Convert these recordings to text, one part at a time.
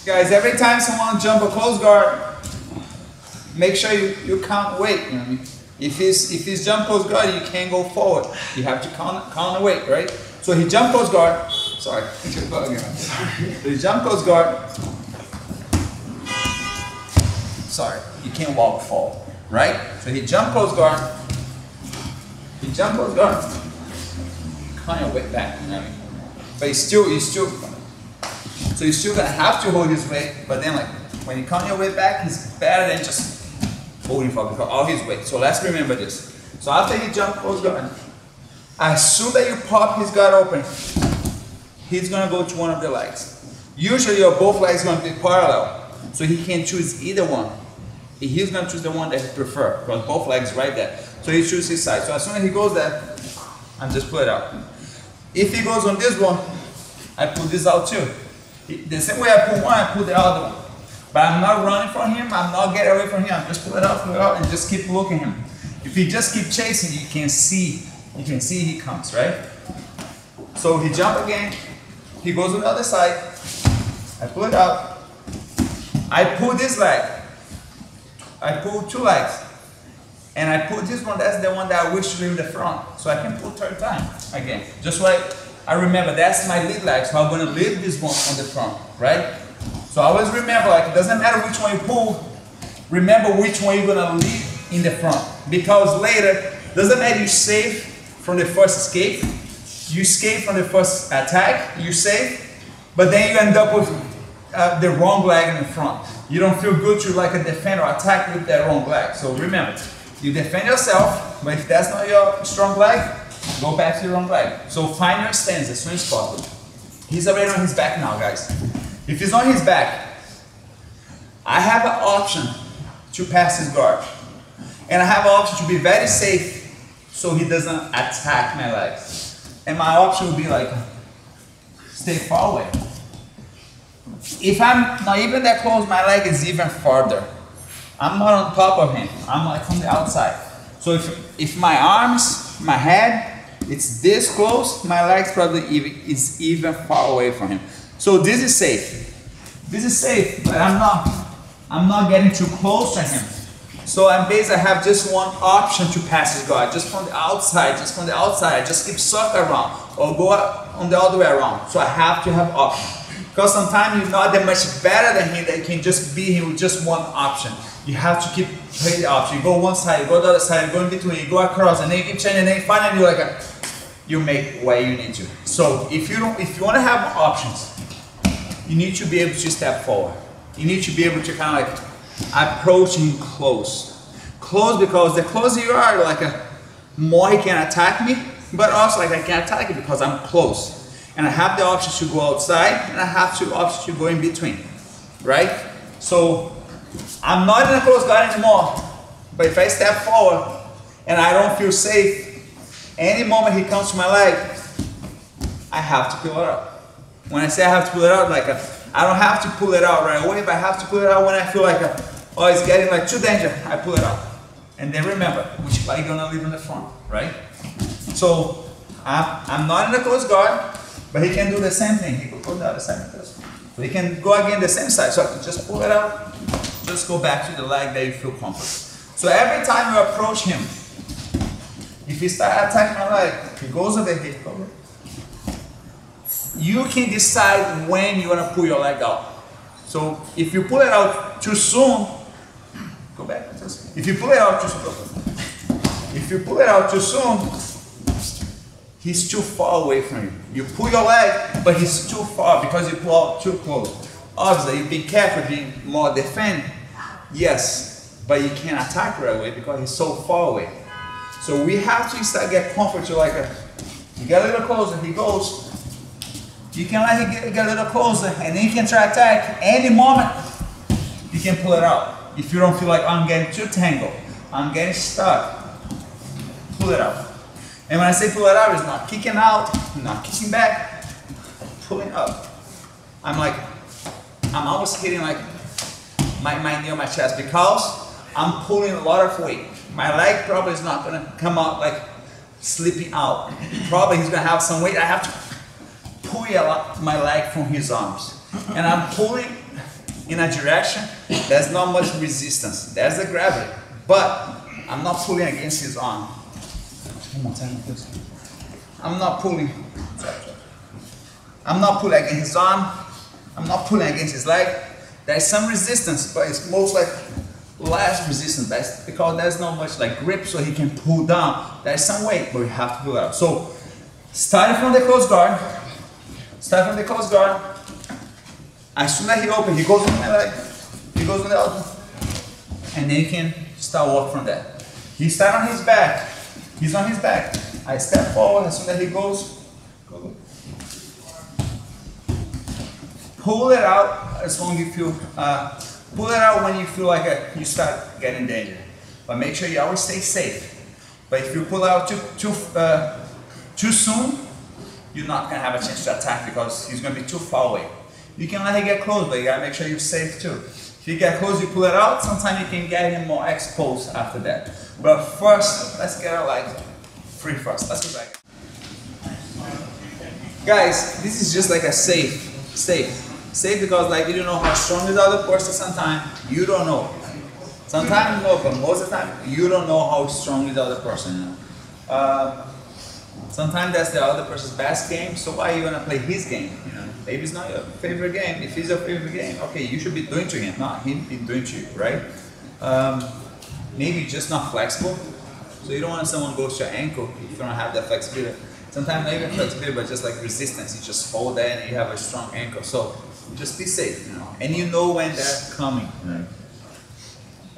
Guys, every time someone jump a close guard, make sure you count weight. You know what I mean? If he's jump close guard, you can't go forward. You have to count the weight, right? So he jump close guard. Sorry, so he jump close guard. Sorry, you can't walk forward, right? So he jump close guard. He jump close guard. Kind of weight back, you know what I mean? But so you're still gonna have to hold his weight. But then, like when you count your weight back, it's better than just holding for because all his weight. So let's remember this. So after he jump close guard, as soon as you pop his guard open, he's gonna go to one of the legs. Usually your both legs gonna be parallel, so he can choose either one. He's gonna choose the one that he prefer because both legs right there. So he chooses his side. So as soon as he goes there, I'm just pull it out. If he goes on this one, I pull this out too. The same way I pull one, I pull the other one. But I'm not running from him, I'm not getting away from him, I'm just pull it out, and just keep looking at him. If you just keep chasing, you can see he comes, right? So he jump again, he goes on the other side, I pull it out, I pull this leg, I pull two legs, and I pull this one, that's the one that I wish to leave in the front, so I can pull third time again. Just like I remember, that's my lead leg, so I'm gonna leave this one on the front, right? So always remember, like it doesn't matter which one you pull, remember which one you're gonna leave in the front. Because later, doesn't matter you save from the first escape, you escape from the first attack, you save, but then you end up with the wrong leg in the front. You don't feel good to like a defender attack with that wrong leg. So remember, you defend yourself, but if that's not your strong leg, go back to your wrong leg. So find your stance as soon as possible. He's already on his back now, guys. If he's on his back, I have an option to pass his guard. And I have an option to be very safe so he doesn't attack my legs. And my option would be like, stay far away. If I'm not even that close, my leg is even farther. I'm not on top of him, I'm like from the outside. So if my arms, my head, it's this close, my legs probably is even far away from him. So this is safe. This is safe, but I'm not getting too close to him. So I'm basically, I have just one option to pass his guard, just from the outside, I just keep circle around, or go on the other way around. So I have to have option. Because sometimes you're not that much better than him that you can just beat him with just one option. You have to keep playing the option. You go one side, you go the other side, you go in between, you go across, and then you keep changing, and then finally you're like you make where you need to. So if you want to have options, you need to be able to step forward. You need to be able to kind of like approach him close. Close because the closer you are, like more he can attack me, but also like I can attack him because I'm close. And I have the option to go outside, and I have the option to go in between, right? So I'm not in a close guard anymore, but if I step forward and I don't feel safe, any moment he comes to my leg, I have to pull it out. When I say I have to pull it out, like I don't have to pull it out right away, but I have to pull it out when I feel like oh, it's getting like too dangerous, I pull it out. And then remember, which leg you're gonna leave in the front, right? So I'm not in a close guard, but he can do the same thing. He can pull the other side of this. So he can go again the same side. So I can just pull it out, just go back to the leg that you feel comfortable. So every time you approach him, if he start attacking my leg, he goes over here, you can decide when you're gonna pull your leg out. So if you pull it out too soon, go back. If you pull it out too soon, he's too far away from you. You pull your leg, but he's too far because you pull out too close. Obviously, you be careful, being more defend, yes, but you can't attack right away because he's so far away. So we have to start get comfort to like you get a little closer, he goes. You can let him get a little closer, and then you can try to attack. Any moment, you can pull it out. If you don't feel like I'm getting too tangled, I'm getting stuck, pull it out. And when I say pull it out, it's not kicking out, not kicking back, pulling up. I'm almost hitting like my knee on my chest because I'm pulling a lot of weight. My leg probably is not gonna come out like slipping out. Probably he's gonna have some weight. I have to pull my leg from his arms. And I'm pulling in a direction, there's not much resistance. There's the gravity, but I'm not pulling against his arm. One more time, please. I'm not pulling against his arm. I'm not pulling against his leg. There's some resistance, but it's most like less resistance. That's because there's not much like grip, so he can pull down. There's some weight, but we have to pull out. So starting from the close guard, as soon as he opens, he goes on my leg, he goes on the other, and then you can start walking from there. He starts on his back, he's on his back. I step forward as soon as he goes. Pull it out as long as you feel, pull it out when you feel like you start getting danger. But make sure you always stay safe. But if you pull out too soon, you're not gonna have a chance to attack because he's gonna be too far away. You can let him get close, but you gotta make sure you're safe too. If you get close, you pull it out, sometimes you can get him more exposed after that. But first, let's get our like free first. Let's go back. Guys, this is just like a safe because like you don't know how strong is the other person sometimes. You don't know. Sometimes you know, but most of the time, you don't know how strong is the other person. You know? Sometimes that's the other person's best game, so why are you gonna play his game? You know? Maybe it's not your favorite game. If it's your favorite game, okay, you should be doing to him, not him be doing to you, right? Maybe just not flexible. So you don't want someone goes to your ankle if you don't have that flexibility. Sometimes not even flexibility, but just like resistance. You just hold that and you have a strong ankle. So just be safe, you know. And you know when they're coming. Right?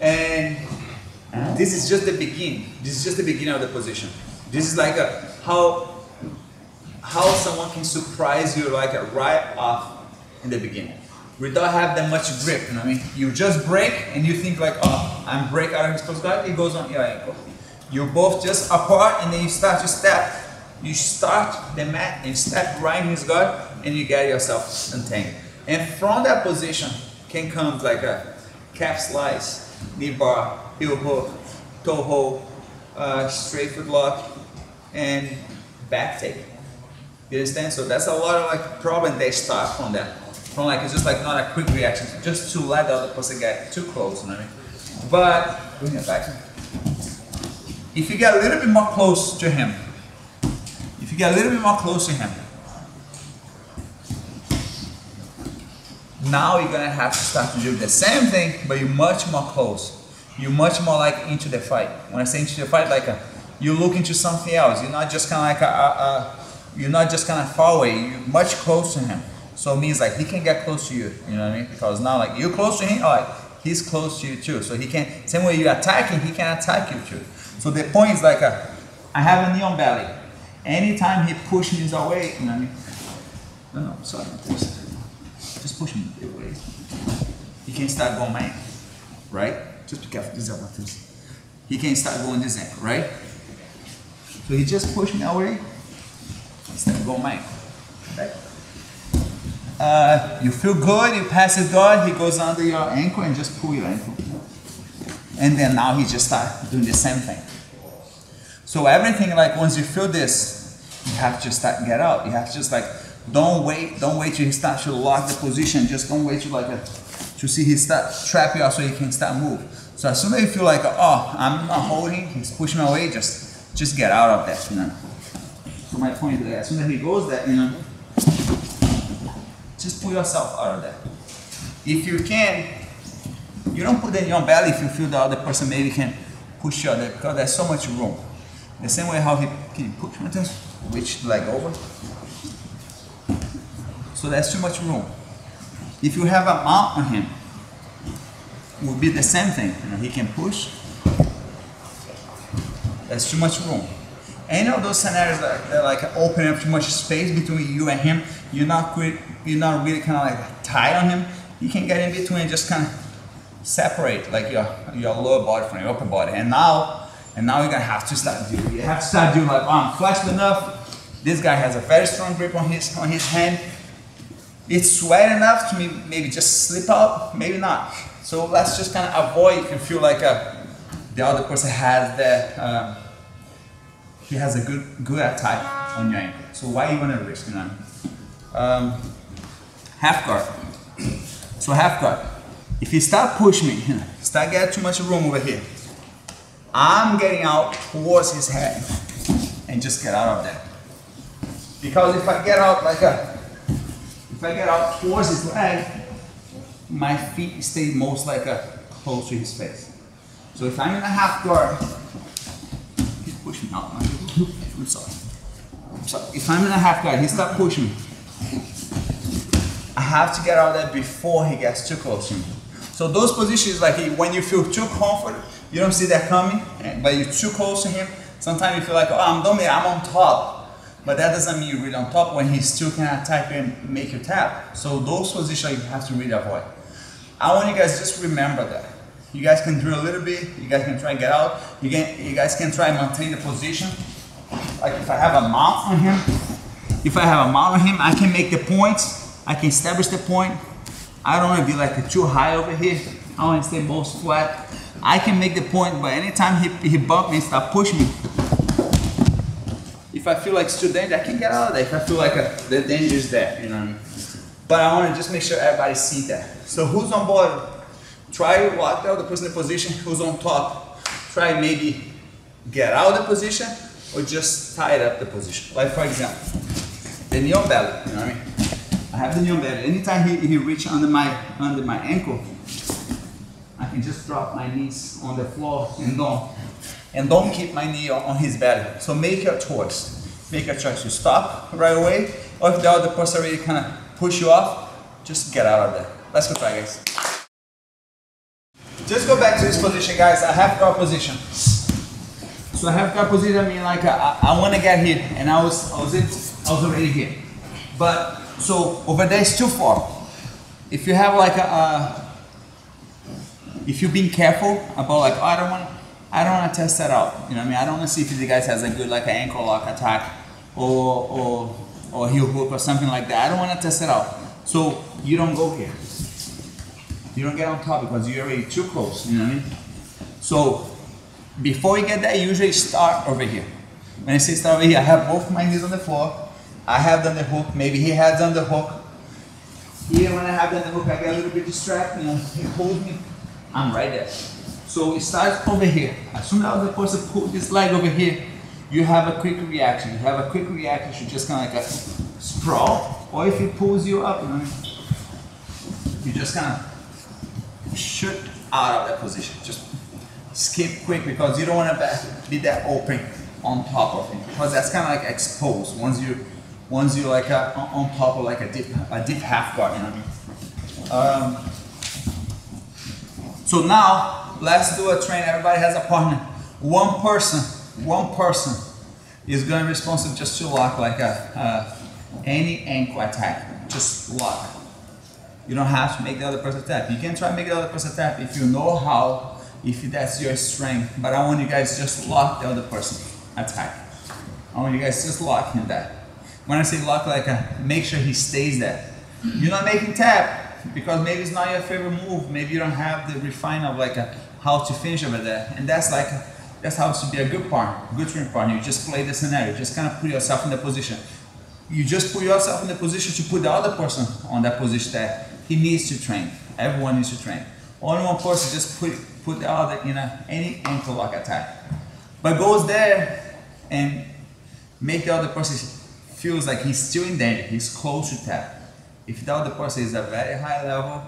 And this is just the beginning. This is just the beginning of the position. This is like how someone can surprise you like right off in the beginning. Without having that much grip, you know what I mean? You just break and you think like, oh, I'm break out of his close guard, it goes on your ankle. You're both just apart and then you start to step. You start the mat and step right in his guard and you get yourself entangled. And from that position can come like a calf slice, knee bar, heel hook, toe hold, straight foot lock, and back take. You understand? So that's a lot of like problem they start from that. From like, it's just like not a quick reaction, just to let the other person get too close, you know what I mean? But, bring it back. If you get a little bit more close to him, now you're gonna have to start to do the same thing, but you're much more close. You're much more like into the fight. When I say into the fight, like you look into something else. You're not just kind of like you're not just kind of far away. You're much close to him. So it means like he can get close to you. You know what I mean? Because now like you're close to him, like he's close to you too. So he can, same way you're attacking, he can attack you too. So the point is like I have a knee on belly. Anytime he pushes me away, you know what I mean? No, sorry, just push me away. He can start going man, right? Just be careful, this is about this. He can start going this ankle, right? So he just pushed me away, instead of going man, right? You feel good, you pass his guard, he goes under your ankle and just pull your ankle. And then now he just starts doing the same thing. So everything like once you feel this, you have to start get out. You have to just like, don't wait till he starts to lock the position, just don't wait to like to see he start trap you out so you can start move. So as soon as you feel like, oh, I'm not holding, he's pushing me away, just get out of that, you know. So my point is that as soon as he goes there, you know, just pull yourself out of that. If you can, you don't put it in your belly if you feel the other person maybe can push you out there because there's so much room. The same way how he can push me this, which leg over. So there's too much room. If you have a mount on him, it will be the same thing. You know, he can push. There's too much room. Any of those scenarios that like open up too much space between you and him, you're not really kind of like tight on him. You can get in between and just kind of separate like your lower body from your upper body. And now you're gonna have to start doing. You have to start doing like, oh, I'm flexible enough. This guy has a very strong grip on his hand. It's sweat enough to maybe just slip out, maybe not. So let's just kind of avoid if you feel like the other person has that. He has a good attack on your ankle. So why are you gonna risk, you know? Half guard. So half guard. If you start pushing me, start getting too much room over here, I'm getting out towards his head and just get out of there. Because if I get out towards his leg, my feet stay most close to his face. So if I'm in a half guard, he's pushing me out. I'm sorry. If I'm in a half guard, he starts pushing me. I have to get out there before he gets too close to me. So those positions, like when you feel too comfortable, you don't see that coming, but you're too close to him. Sometimes you feel like, oh, I'm on top. But that doesn't mean you're really on top when he still can attack you and make you tap. So those positions you have to really avoid. I want you guys just remember that. You guys can drill a little bit, you guys can try and get out, you guys can try and maintain the position. Like if I have a mount on him, I can make the points, I can establish the point. I don't want to be like too high over here, I want to stay most flat. I can make the point, but anytime he bump me and start pushing me, if I feel like it's too dangerous, I can get out of there. If I feel like the danger is there, you know what I mean? But I want to just make sure everybody sees that. So who's on board? Try to lock down the person in the position. Who's on top? Try maybe get out of the position or just tighten up the position. Like for example, the knee on belly. You know what I mean? I have the knee on belly. Anytime he reach under my ankle, I can just drop my knees on the floor and don't keep my knee on his belly. So make your choice. Make a choice to stop right away, or if the other person already kind of push you off, just get out of there. Let's go try, guys. Just go back to this position, guys. I have guard position. So I have guard position. I mean, like I want to get here, and I was already here. But so over there is too far. If you have like if you're being careful about like, oh, I don't want to test that out. You know what I mean? I don't want to see if the guy has a good like an ankle lock attack or heel hook or something like that. I don't want to test it out. So you don't go here. You don't get on top because you're already too close, you know what I mean? So before you get there, you usually start over here. When I say start over here, I have both my knees on the floor. I have done the hook, maybe he has done the hook. Here when I have done the hook, I get a little bit distracted, you know, he holds me, I'm right there. So it starts over here. As soon as the person pulls this leg over here, you have a quick reaction. You have a quick reaction, you just kind of like a sprawl, or if he pulls you up, you know, you just kind of shoot out of that position. Just skip quick because you don't want to be that open on top of him because that's kind of like exposed once you like on top of like a deep half guard, you know what I mean? So now let's do a train. Everybody has a partner. One person is going to be responsible just to lock like any ankle attack. Just lock. You don't have to make the other person tap. You can try to make the other person tap if you know how, if that's your strength. But I want you guys just lock the other person attack. I want you guys just lock him that. When I say lock, like make sure he stays there. You're not making tap because maybe it's not your favorite move. Maybe you don't have the refine of like how to finish over there. And that's how it should be a good partner, good training partner. You just play the scenario. Just kind of put yourself in the position. You just put yourself in the position to put the other person on that position that he needs to train. Everyone needs to train. Only one person just put the other in any ankle lock attack. But goes there and make the other person feels like he's still in danger. He's close to tap. If the other person is a very high level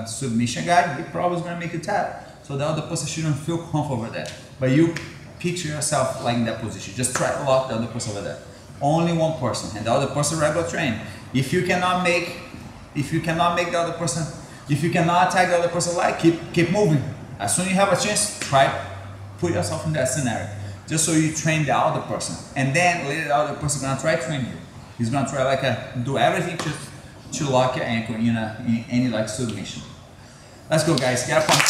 submission guy, he probably is going to make you tap. So the other person shouldn't feel comfortable over there. But you picture yourself like in that position. Just try to lock the other person over there. Only one person, and the other person regular train. If you cannot make the other person, if you cannot attack the other person, like keep moving. As soon as you have a chance, put yourself in that scenario, just so you train the other person, and then later the other person gonna try train you. He's gonna try like do everything to lock your ankle in any like submission. Let's go, guys. Get up on.